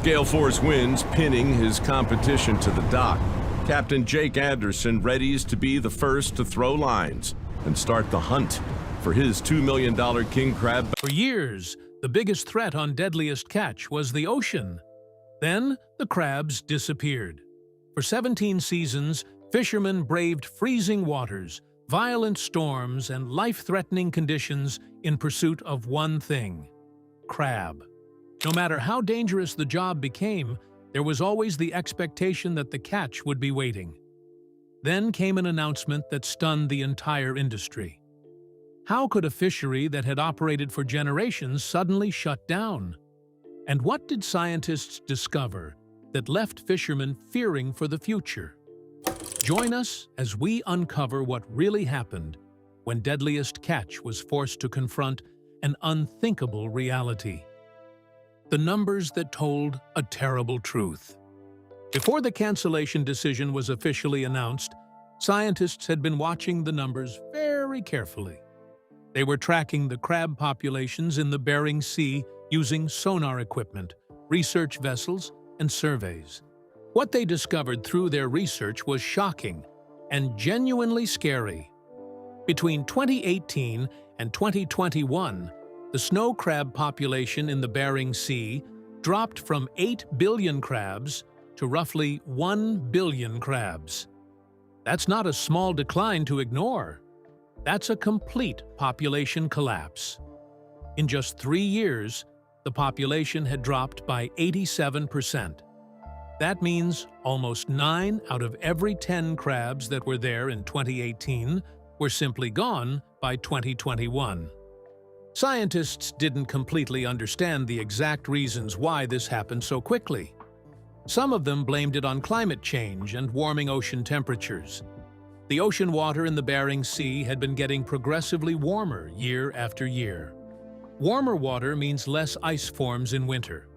Gale force winds pinning his competition to the dock. Captain Jake Anderson readies to be the first to throw lines and start the hunt for his $2 million king crab. For years, the biggest threat on Deadliest Catch was the ocean. Then, the crabs disappeared. For 17 seasons, fishermen braved freezing waters, violent storms, and life-threatening conditions in pursuit of one thing: crab. No matter how dangerous the job became, there was always the expectation that the catch would be waiting. Then came an announcement that stunned the entire industry. How could a fishery that had operated for generations suddenly shut down? And what did scientists discover that left fishermen fearing for the future? Join us as we uncover what really happened when Deadliest Catch was forced to confront an unthinkable reality. The numbers that told a terrible truth. Before the cancellation decision was officially announced, scientists had been watching the numbers very carefully. They were tracking the crab populations in the Bering Sea using sonar equipment, research vessels, and surveys. What they discovered through their research was shocking and genuinely scary. Between 2018 and 2021, the snow crab population in the Bering Sea dropped from 8 billion crabs to roughly 1 billion crabs. That's not a small decline to ignore. That's a complete population collapse. In just 3 years, the population had dropped by 87%. That means almost 9 out of every 10 crabs that were there in 2018 were simply gone by 2021. Scientists didn't completely understand the exact reasons why this happened so quickly. Some of them blamed it on climate change and warming ocean temperatures. The ocean water in the Bering Sea had been getting progressively warmer year after year. Warmer water means less ice forms in winter.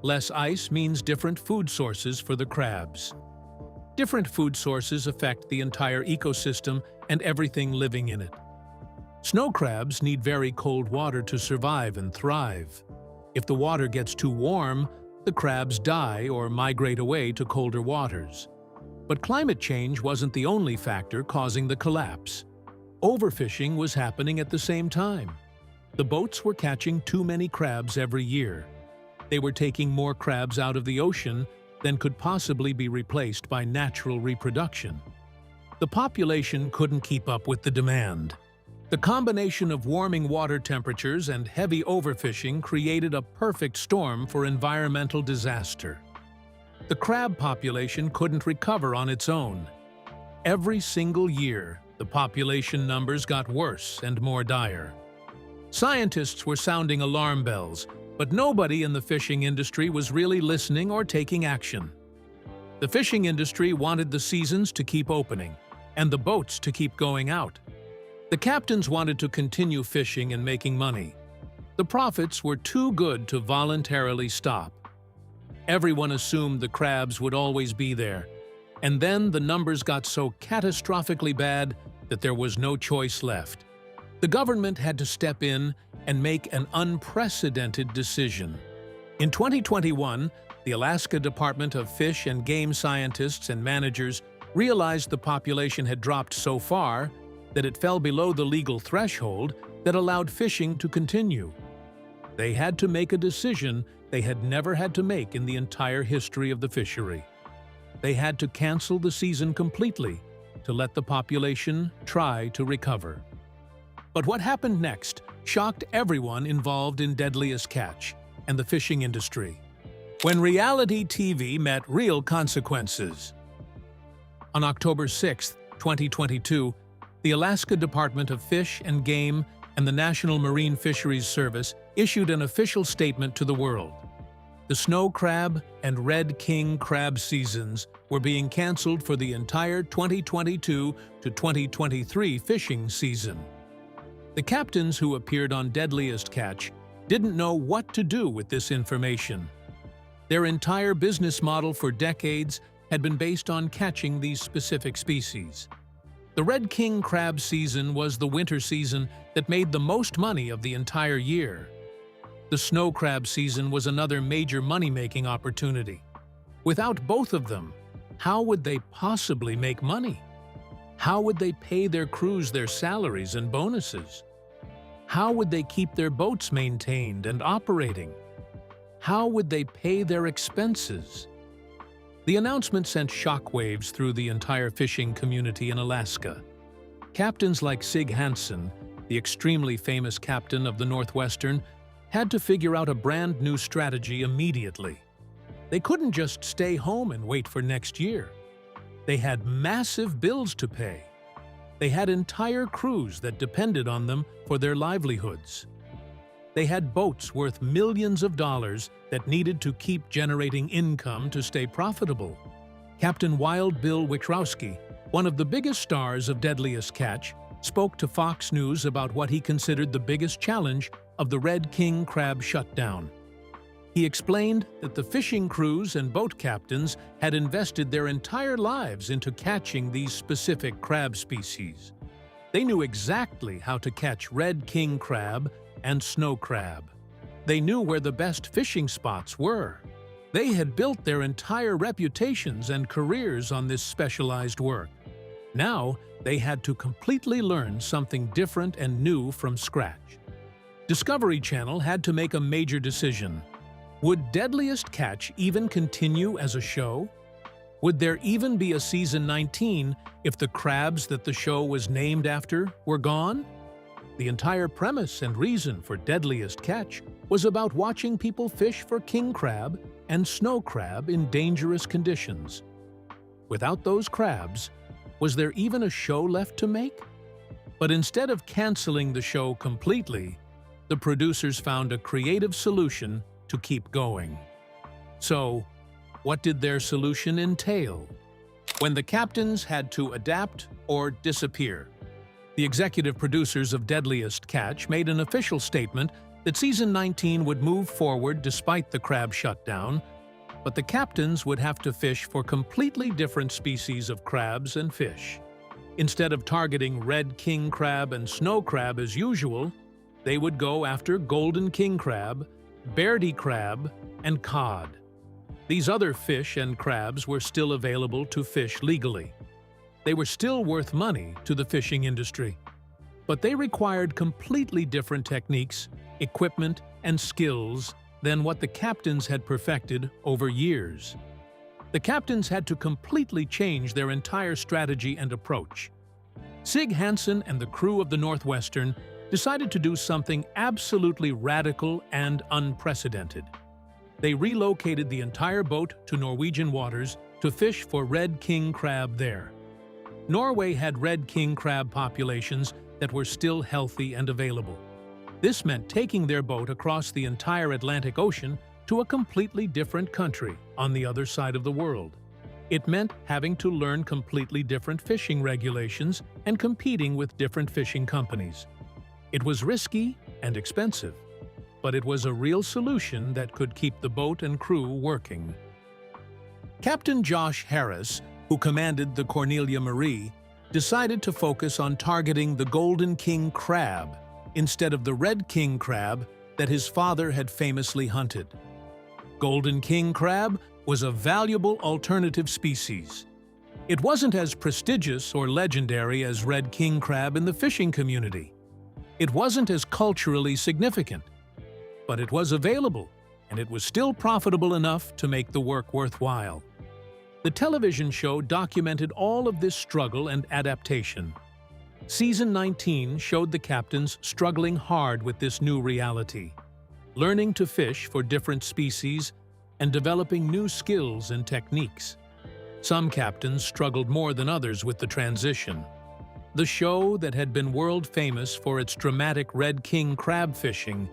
Less ice means different food sources for the crabs. Different food sources affect the entire ecosystem and everything living in it. Snow crabs need very cold water to survive and thrive. If the water gets too warm, the crabs die or migrate away to colder waters. But climate change wasn't the only factor causing the collapse. Overfishing was happening at the same time. The boats were catching too many crabs every year. They were taking more crabs out of the ocean than could possibly be replaced by natural reproduction. The population couldn't keep up with the demand. The combination of warming water temperatures and heavy overfishing created a perfect storm for environmental disaster. The crab population couldn't recover on its own. Every single year, the population numbers got worse and more dire. Scientists were sounding alarm bells, but nobody in the fishing industry was really listening or taking action. The fishing industry wanted the seasons to keep opening and the boats to keep going out. The captains wanted to continue fishing and making money. The profits were too good to voluntarily stop. Everyone assumed the crabs would always be there, and then the numbers got so catastrophically bad that there was no choice left. The government had to step in and make an unprecedented decision. In 2021, the Alaska Department of Fish and Game scientists and managers realized the population had dropped so far that it fell below the legal threshold that allowed fishing to continue. They had to make a decision they had never had to make in the entire history of the fishery. They had to cancel the season completely to let the population try to recover. But what happened next shocked everyone involved in Deadliest Catch and the fishing industry. When reality TV met real consequences. On October 6, 2022, the Alaska Department of Fish and Game and the National Marine Fisheries Service issued an official statement to the world. The snow crab and red king crab seasons were being canceled for the entire 2022 to 2023 fishing season. The captains who appeared on Deadliest Catch didn't know what to do with this information. Their entire business model for decades had been based on catching these specific species. The red king crab season was the winter season that made the most money of the entire year. The snow crab season was another major money-making opportunity. Without both of them, how would they possibly make money? How would they pay their crews their salaries and bonuses? How would they keep their boats maintained and operating? How would they pay their expenses? The announcement sent shockwaves through the entire fishing community in Alaska. Captains like Sig Hansen, the extremely famous captain of the Northwestern, had to figure out a brand new strategy immediately. They couldn't just stay home and wait for next year. They had massive bills to pay. They had entire crews that depended on them for their livelihoods. They had boats worth millions of dollars that needed to keep generating income to stay profitable. Captain Wild Bill Wichrowski, one of the biggest stars of Deadliest Catch, spoke to Fox News about what he considered the biggest challenge of the Red King crab shutdown. He explained that the fishing crews and boat captains had invested their entire lives into catching these specific crab species. They knew exactly how to catch red king crab and snow crab. They knew where the best fishing spots were. They had built their entire reputations and careers on this specialized work. Now, they had to completely learn something different and new from scratch. Discovery Channel had to make a major decision. Would Deadliest Catch even continue as a show? Would there even be a season 19 if the crabs that the show was named after were gone? The entire premise and reason for Deadliest Catch was about watching people fish for king crab and snow crab in dangerous conditions. Without those crabs, was there even a show left to make? But instead of canceling the show completely, the producers found a creative solution to keep going. So, what did their solution entail? When the captains had to adapt or disappear, the executive producers of Deadliest Catch made an official statement that season 19 would move forward despite the crab shutdown, but the captains would have to fish for completely different species of crabs and fish. Instead of targeting red king crab and snow crab as usual, they would go after golden king crab, Bairdi crab, and cod. These other fish and crabs were still available to fish legally. They were still worth money to the fishing industry, but they required completely different techniques, equipment, and skills than what the captains had perfected over years. The captains had to completely change their entire strategy and approach. Sig Hansen and the crew of the Northwestern decided to do something absolutely radical and unprecedented. They relocated the entire boat to Norwegian waters to fish for red king crab there. Norway had red king crab populations that were still healthy and available. This meant taking their boat across the entire Atlantic Ocean to a completely different country on the other side of the world. It meant having to learn completely different fishing regulations and competing with different fishing companies. It was risky and expensive, but it was a real solution that could keep the boat and crew working. Captain Josh Harris, who commanded the Cornelia Marie, decided to focus on targeting the golden king crab instead of the red king crab that his father had famously hunted. Golden king crab was a valuable alternative species. It wasn't as prestigious or legendary as red king crab in the fishing community. It wasn't as culturally significant, but it was available, and it was still profitable enough to make the work worthwhile. The television show documented all of this struggle and adaptation. Season 19 showed the captains struggling hard with this new reality, learning to fish for different species and developing new skills and techniques. Some captains struggled more than others with the transition. The show that had been world famous for its dramatic red king crab fishing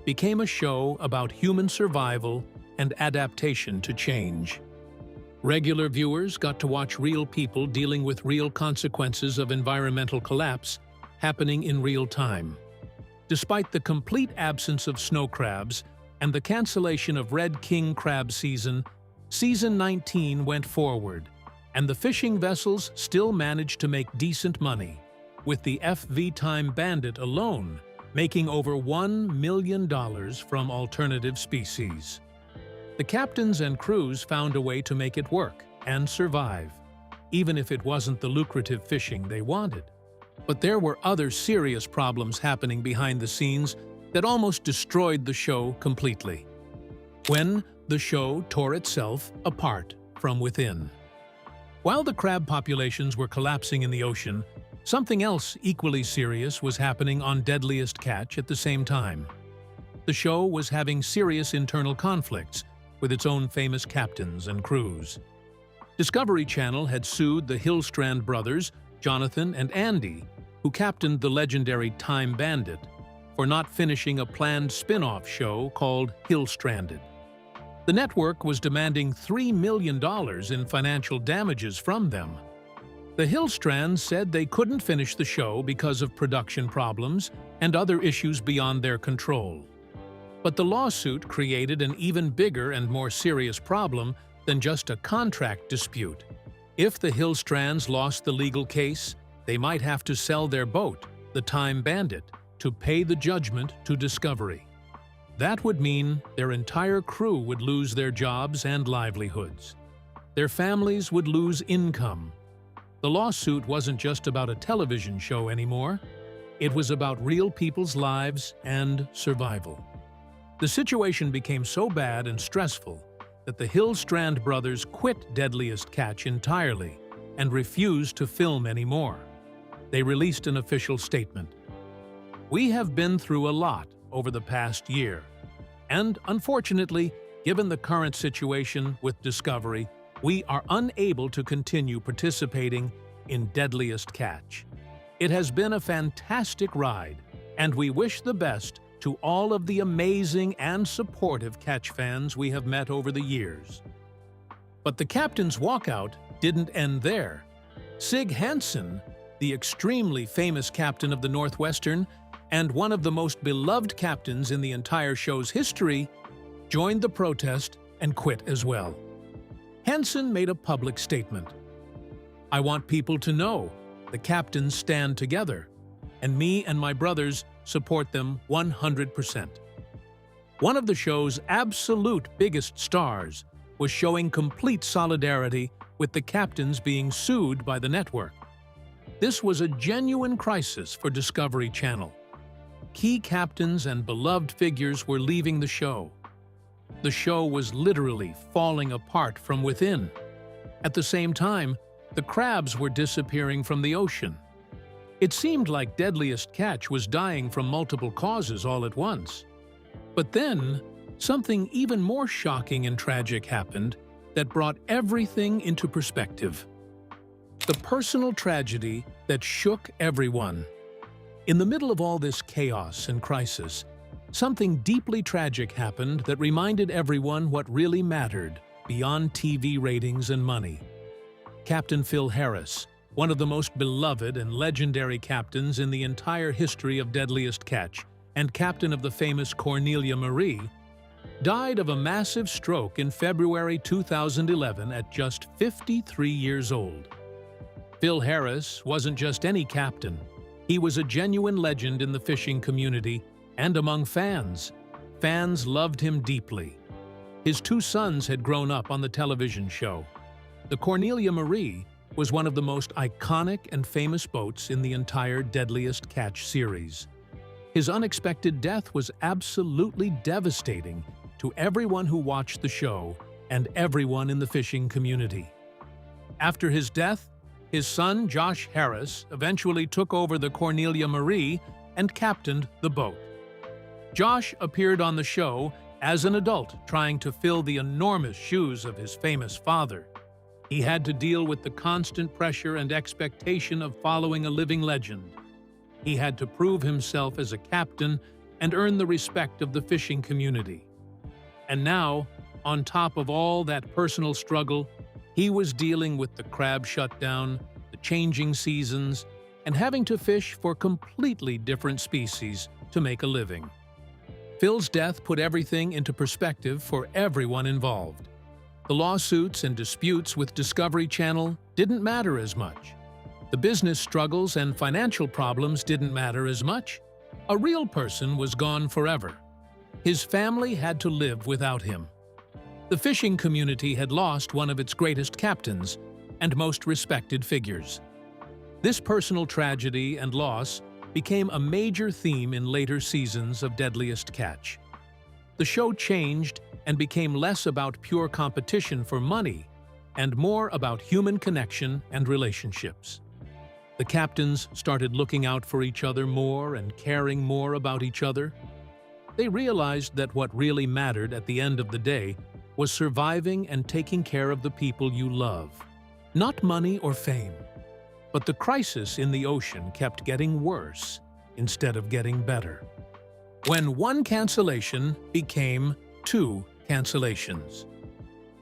became a show about human survival and adaptation to change. Regular viewers got to watch real people dealing with real consequences of environmental collapse happening in real time. Despite the complete absence of snow crabs and the cancellation of red king crab season, season 19 went forward, and the fishing vessels still managed to make decent money, with the FV Time Bandit alone making over $1 million from alternative species. The captains and crews found a way to make it work and survive, even if it wasn't the lucrative fishing they wanted. But there were other serious problems happening behind the scenes that almost destroyed the show completely. When the show tore itself apart from within. While the crab populations were collapsing in the ocean, something else equally serious was happening on Deadliest Catch at the same time. The show was having serious internal conflicts with its own famous captains and crews. Discovery Channel had sued the Hillstrand brothers, Jonathan and Andy, who captained the legendary Time Bandit, for not finishing a planned spin-off show called Hillstranded. The network was demanding $3 million in financial damages from them. The Hillstrands said they couldn't finish the show because of production problems and other issues beyond their control. But the lawsuit created an even bigger and more serious problem than just a contract dispute. If the Hillstrands lost the legal case, they might have to sell their boat, the Time Bandit, to pay the judgment to Discovery. That would mean their entire crew would lose their jobs and livelihoods. Their families would lose income. The lawsuit wasn't just about a television show anymore. It was about real people's lives and survival. The situation became so bad and stressful that the Hillstrand brothers quit Deadliest Catch entirely and refused to film anymore. They released an official statement. "We have been through a lot over the past year, and unfortunately, given the current situation with Discovery, we are unable to continue participating in Deadliest Catch. It has been a fantastic ride, and we wish the best to all of the amazing and supportive catch fans we have met over the years." But the captain's walkout didn't end there. Sig Hansen, the extremely famous captain of the Northwestern and one of the most beloved captains in the entire show's history, joined the protest and quit as well. Hansen made a public statement. "I want people to know the captains stand together, and me and my brothers support them 100%. One of the show's absolute biggest stars was showing complete solidarity with the captains being sued by the network. This was a genuine crisis for Discovery Channel. Key captains and beloved figures were leaving the show. The show was literally falling apart from within. At the same time, the crabs were disappearing from the ocean. It seemed like Deadliest Catch was dying from multiple causes all at once. But then, something even more shocking and tragic happened that brought everything into perspective. The personal tragedy that shook everyone. In the middle of all this chaos and crisis, something deeply tragic happened that reminded everyone what really mattered beyond TV ratings and money. Captain Phil Harris, one of the most beloved and legendary captains in the entire history of Deadliest Catch, and captain of the famous Cornelia Marie, died of a massive stroke in February 2011 at just 53 years old. Phil Harris wasn't just any captain. He was a genuine legend in the fishing community and among fans. Fans loved him deeply. His two sons had grown up on the television show. The Cornelia Marie was one of the most iconic and famous boats in the entire Deadliest Catch series. His unexpected death was absolutely devastating to everyone who watched the show and everyone in the fishing community. After his death, his son Josh Harris eventually took over the Cornelia Marie and captained the boat. Josh appeared on the show as an adult trying to fill the enormous shoes of his famous father. He had to deal with the constant pressure and expectation of following a living legend. He had to prove himself as a captain and earn the respect of the fishing community. And now, on top of all that personal struggle, he was dealing with the crab shutdown, the changing seasons, and having to fish for completely different species to make a living. Phil's death put everything into perspective for everyone involved. The lawsuits and disputes with Discovery Channel didn't matter as much. The business struggles and financial problems didn't matter as much. A real person was gone forever. His family had to live without him. The fishing community had lost one of its greatest captains and most respected figures. This personal tragedy and loss became a major theme in later seasons of Deadliest Catch. The show changed and became less about pure competition for money and more about human connection and relationships. The captains started looking out for each other more and caring more about each other. They realized that what really mattered at the end of the day was surviving and taking care of the people you love. Not money or fame. But the crisis in the ocean kept getting worse instead of getting better. When one cancellation became two cancellations.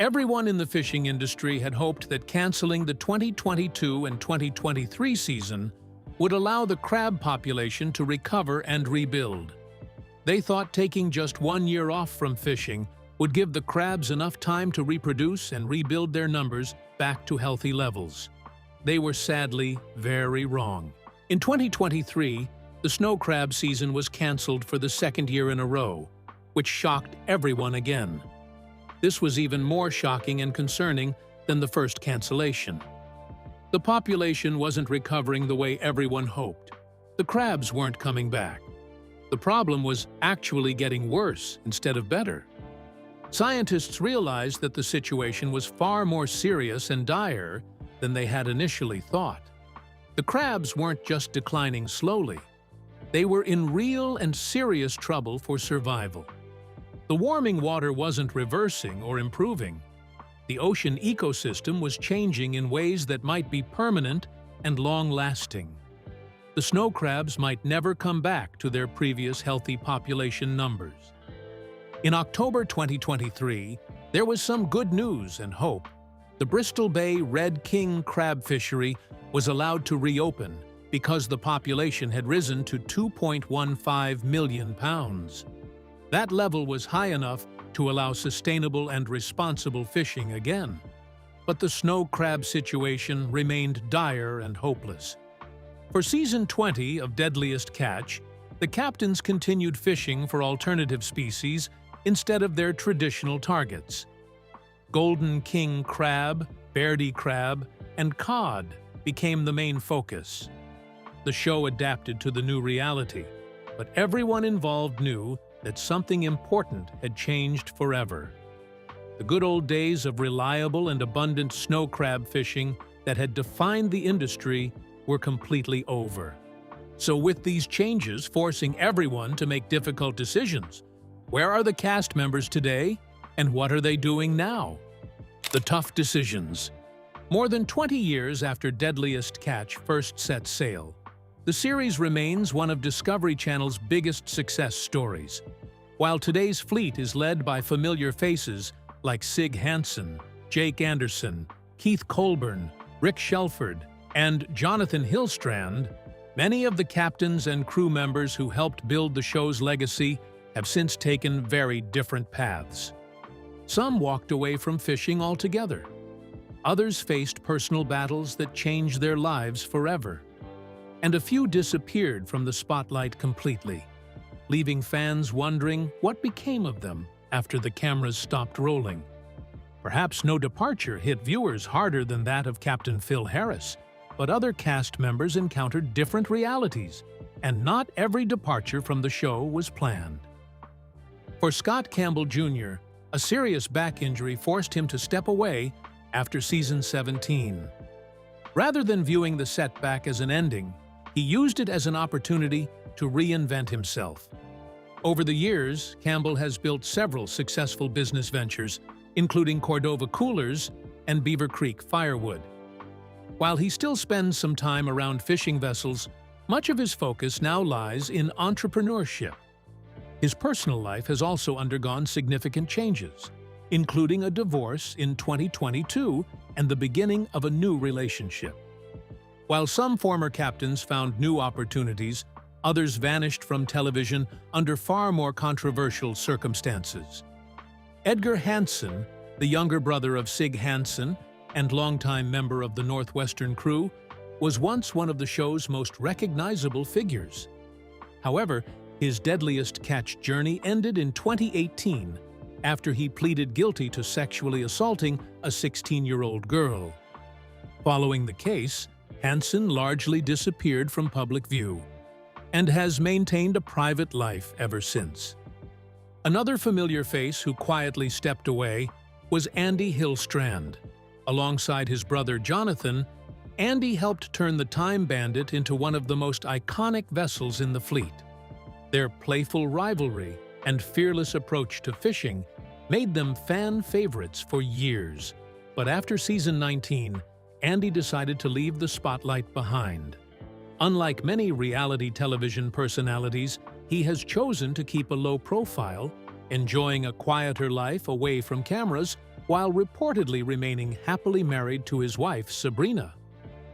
Everyone in the fishing industry had hoped that canceling the 2022 and 2023 season would allow the crab population to recover and rebuild. They thought taking just 1 year off from fishing would give the crabs enough time to reproduce and rebuild their numbers back to healthy levels. They were sadly very wrong. In 2023, the snow crab season was canceled for the second year in a row, which shocked everyone again. This was even more shocking and concerning than the first cancellation. The population wasn't recovering the way everyone hoped. The crabs weren't coming back. The problem was actually getting worse instead of better. Scientists realized that the situation was far more serious and dire than they had initially thought. The crabs weren't just declining slowly. They were in real and serious trouble for survival. The warming water wasn't reversing or improving. The ocean ecosystem was changing in ways that might be permanent and long-lasting. The snow crabs might never come back to their previous healthy population numbers. In October 2023, there was some good news and hope. The Bristol Bay Red King crab fishery was allowed to reopen because the population had risen to 2.15 million pounds. That level was high enough to allow sustainable and responsible fishing again. But the snow crab situation remained dire and hopeless. For Season 20 of Deadliest Catch, the captains continued fishing for alternative species instead of their traditional targets. Golden king crab, Verdi crab, and cod became the main focus. The show adapted to the new reality, but everyone involved knew that something important had changed forever. The good old days of reliable and abundant snow crab fishing that had defined the industry were completely over. So with these changes forcing everyone to make difficult decisions, where are the cast members today, and what are they doing now? The tough decisions. More than 20 years after Deadliest Catch first set sail, the series remains one of Discovery Channel's biggest success stories. While today's fleet is led by familiar faces like Sig Hansen, Jake Anderson, Keith Colburn, Rick Shelford, and Jonathan Hillstrand, many of the captains and crew members who helped build the show's legacy have since taken very different paths. Some walked away from fishing altogether. Others faced personal battles that changed their lives forever. And a few disappeared from the spotlight completely, leaving fans wondering what became of them after the cameras stopped rolling. Perhaps no departure hit viewers harder than that of Captain Phil Harris, but other cast members encountered different realities, and not every departure from the show was planned. For Scott Campbell Jr., a serious back injury forced him to step away after Season 17. Rather than viewing the setback as an ending, he used it as an opportunity to reinvent himself. Over the years, Campbell has built several successful business ventures, including Cordova Coolers and Beaver Creek Firewood. While he still spends some time around fishing vessels, much of his focus now lies in entrepreneurship. His personal life has also undergone significant changes, including a divorce in 2022 and the beginning of a new relationship. While some former captains found new opportunities, others vanished from television under far more controversial circumstances. Edgar Hansen, the younger brother of Sig Hansen and longtime member of the Northwestern crew, was once one of the show's most recognizable figures. However, his deadliest catch journey ended in 2018 after he pleaded guilty to sexually assaulting a 16-year-old girl. Following the case, Hansen largely disappeared from public view and has maintained a private life ever since. Another familiar face who quietly stepped away was Andy Hillstrand. Alongside his brother Jonathan, Andy helped turn the Time Bandit into one of the most iconic vessels in the fleet. Their playful rivalry and fearless approach to fishing made them fan favorites for years. But after season 19, Andy decided to leave the spotlight behind. Unlike many reality television personalities, he has chosen to keep a low profile, enjoying a quieter life away from cameras while reportedly remaining happily married to his wife, Sabrina.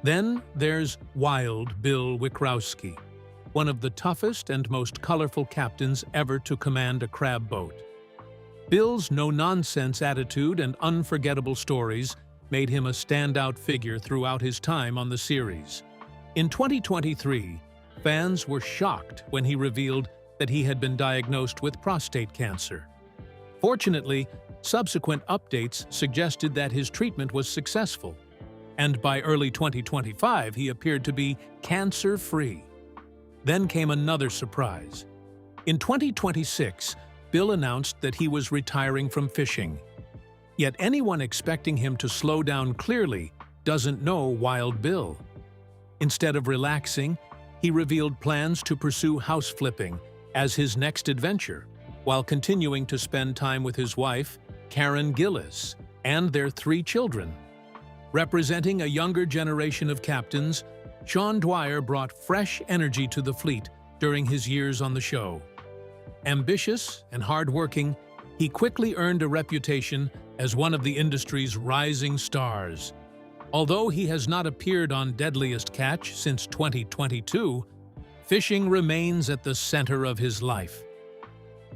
Then there's Wild Bill Wickrowski, one of the toughest and most colorful captains ever to command a crab boat. Bill's no-nonsense attitude and unforgettable stories made him a standout figure throughout his time on the series. In 2023, fans were shocked when he revealed that he had been diagnosed with prostate cancer. Fortunately, subsequent updates suggested that his treatment was successful, and by early 2025 he appeared to be cancer-free. Then came another surprise. In 2026, Bill announced that he was retiring from fishing. Yet anyone expecting him to slow down clearly doesn't know Wild Bill. Instead of relaxing, he revealed plans to pursue house flipping as his next adventure, while continuing to spend time with his wife, Karen Gillis, and their 3 children. Representing a younger generation of captains, Sean Dwyer brought fresh energy to the fleet during his years on the show. Ambitious and hardworking, he quickly earned a reputation as one of the industry's rising stars. Although he has not appeared on Deadliest Catch since 2022, fishing remains at the center of his life.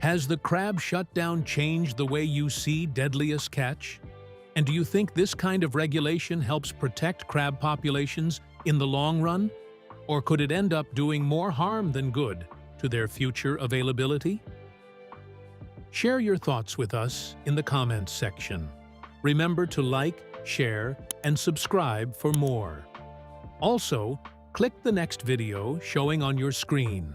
Has the crab shutdown changed the way you see Deadliest Catch? And do you think this kind of regulation helps protect crab populations in the long run? Or could it end up doing more harm than good to their future availability? Share your thoughts with us in the comments section. Remember to like, share, and subscribe for more. Also, click the next video showing on your screen.